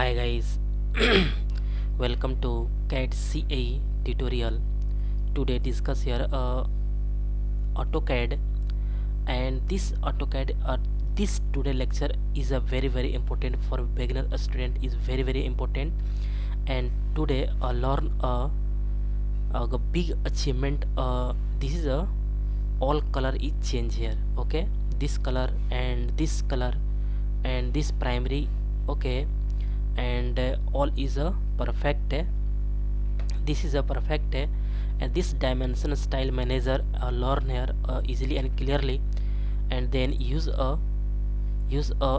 Hi guys, welcome to CAD CA tutorial. Today discuss here AutoCAD, and this today lecture is a very important for beginner student, is very important. And today learn a big achievement. This is a all color is change here. Okay, this color and this color and this primary. Okay, and all is a perfect. This is a perfect, and this dimension style manager learn here easily and clearly, and then use a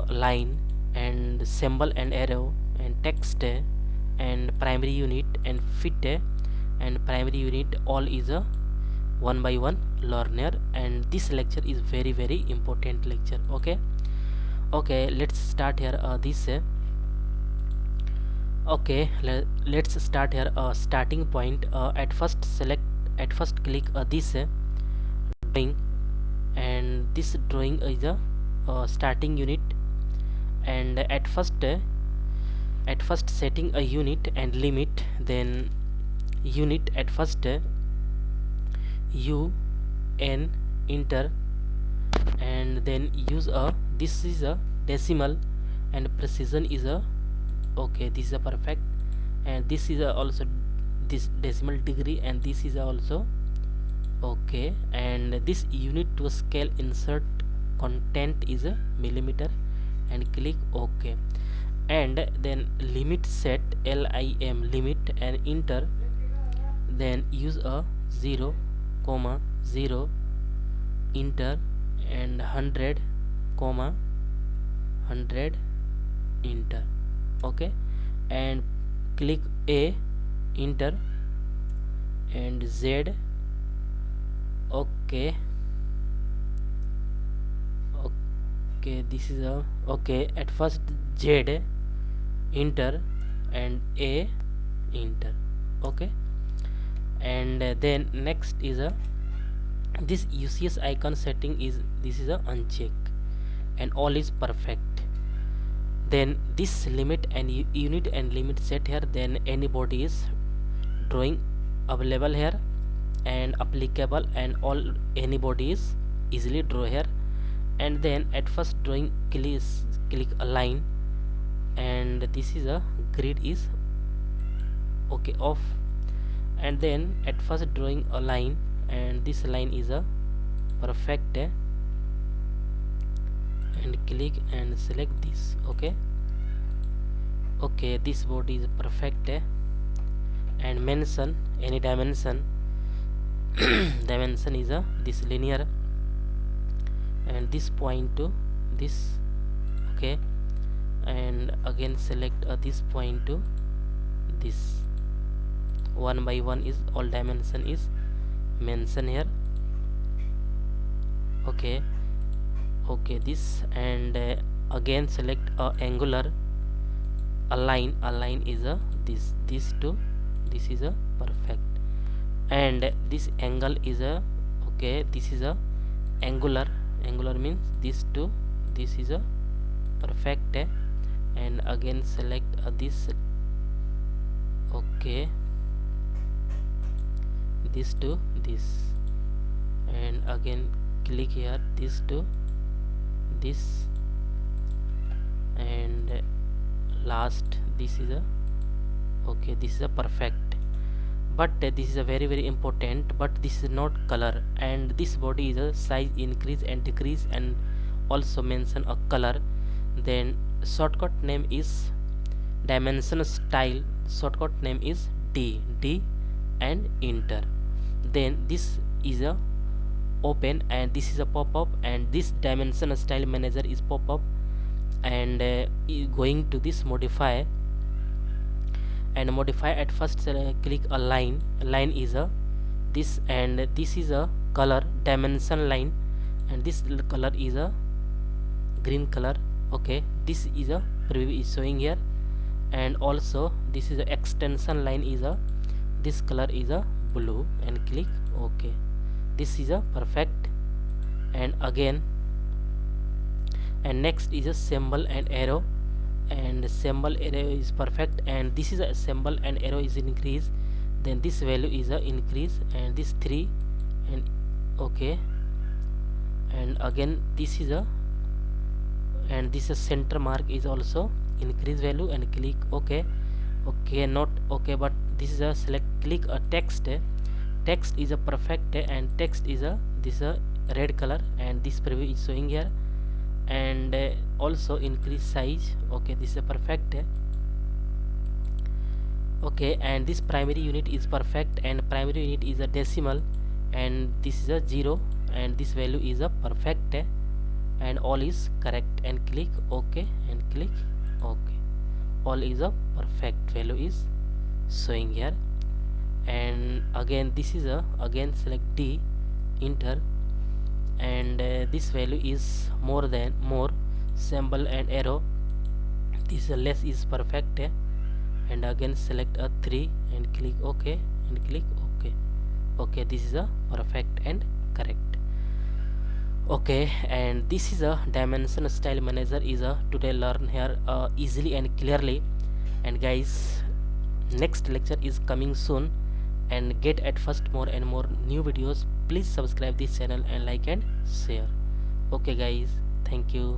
line and symbol and arrow and text, and primary unit and fit, and primary unit all is a one by one learner. And this lecture is very important lecture. Okay, let's start here this okay, let's start here starting point. At first click this drawing, and this drawing is a starting unit. And at first setting a unit and limit, then unit at first u n enter, and then use a this is a decimal, and precision is a okay, this is a perfect, and this is a also this decimal degree, and this is also okay. And this unit to scale insert content is a millimeter, and click ok. And then limit set lim limit and enter, then use a 0, 0 enter, and 100, 100 enter. Okay, and click a enter, and z okay. This is a okay. At first z enter and a enter. Okay, and then next is a this UCS icon setting is this is a uncheck, and all is perfect. Then this limit and unit and limit set here, then anybody is drawing available here and applicable, and all anybody is easily draw here. And then at first drawing click a line, and this is a grid is okay off. And then at first drawing a line, and this line is a perfect, and click and select this. Okay, this body is perfect, and mention any dimension. Dimension is a this linear, and this point to this. Okay, and again select this point to this. One by one is all dimension is mentioned here. Okay, this, and again select angular align is a this to this is a perfect, and this angle is a okay, this is a angular means this to this is a perfect, and again select this. Okay, this to this, and again click here this to this, and last this is a okay, this is a perfect. But this is a very important, but this is not color, and this body is a size increase and decrease, and also mention a color. Then shortcut name is dimension style, shortcut name is d and enter. Then this is a open, and this is a pop-up, and this dimension style manager is pop-up. And going to this modify, and modify at first click a line is a this, and this is a color dimension line, and this color is a green color. Okay, this is a preview is showing here, and also this is a extension line is a this color is a blue, and click ok. This is a perfect, and again, and next is a symbol and arrow, and symbol arrow is perfect, and this is a symbol and arrow is increase, then this value is a increase, and this 3 and okay, and again this is a, and this is center mark is also increase value, and click okay. Okay, not okay, but this is a select, click a text. Text is a perfect, and text is a, this a red color, and this preview is showing here, and also increase size. Okay, this is a perfect. Okay, and this primary unit is perfect, and primary unit is a decimal, and this is a 0, and this value is a perfect, and all is correct, and click ok, and click ok, all is a perfect value is showing here. And again this is a, again select D, enter, and this value is more than, more symbol and arrow, this less is perfect, and again select a 3 and click ok, and click ok. Okay, this is a perfect and correct. Okay, and this is a dimension style manager is a today learn here easily and clearly. And guys, next lecture is coming soon, and get at first more and more new videos. Please subscribe this channel and like and share. Okay guys, thank you.